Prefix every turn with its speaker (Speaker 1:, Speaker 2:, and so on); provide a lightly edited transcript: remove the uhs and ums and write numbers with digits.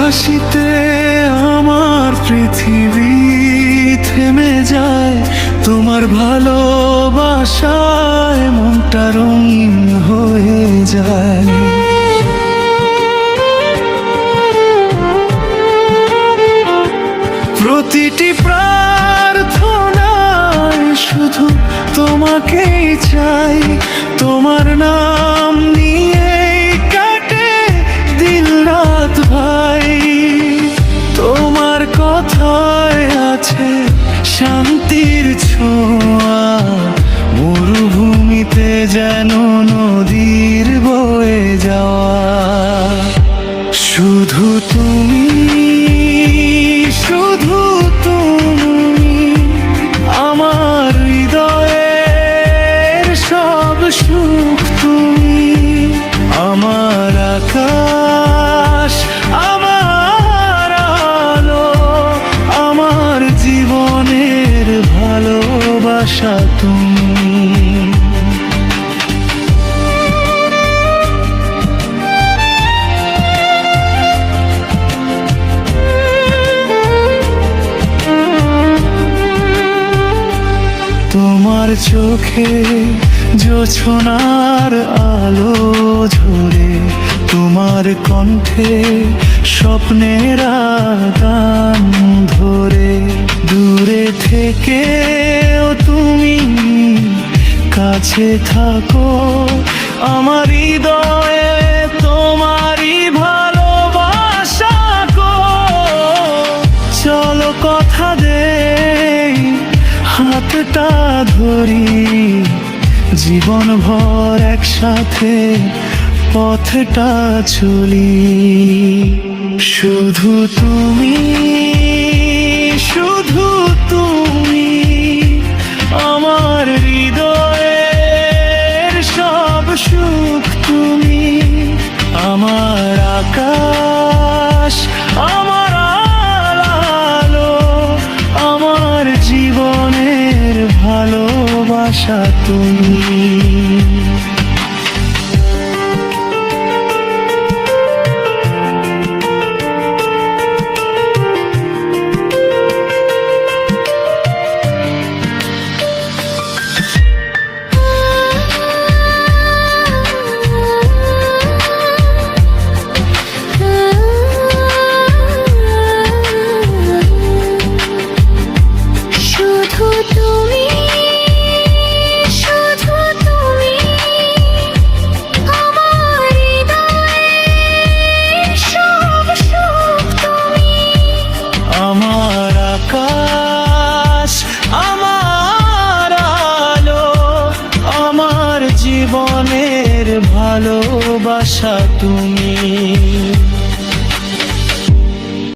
Speaker 1: হাসিতে আমার পৃথিবী থেমে যায়, তোমার ভালোবাসায় মনটা রঙিন হয়ে যায়। প্রতিটি প্রার্থনায় শুধু তোমাকেই চাই, তোমার নাম নিয়েই কাটে দিন রাত ভাই। তোমার কথায় আছে শান্তির ছোঁয়া, মরুভূমিতে যেন নদীর বয়ে যাওয়া। শুধু তুমি, শুধু তুমি আমার হৃদয়ের সব সুখ। তুমি আমার আকাশ, আমার আলো, আমার জীবনের ভালোবাসা তুমি। তোমার চোখে জোছনার আলো ঝরে, তোমার কণ্ঠে স্বপ্নের গান ধরে। দূরে থেকেও তুমি কাছে থাকো, আমার হৃদয়ে তোমারই ভালোবাসা গো। চলো কথা দেই, হাতটা ধরি, জীবন ভর একসাথে পথটা চলি। শুধু তুমি, শুধু তুমি আমার হৃদয়ের সব সুখ। তুমি আমার আকাশ, আমার আলো, আমার জীবনের ভালোবাসা তুমি। আমার আকাশ, আমার আলো, আমার জীবনের ভালোবাসা তুমি।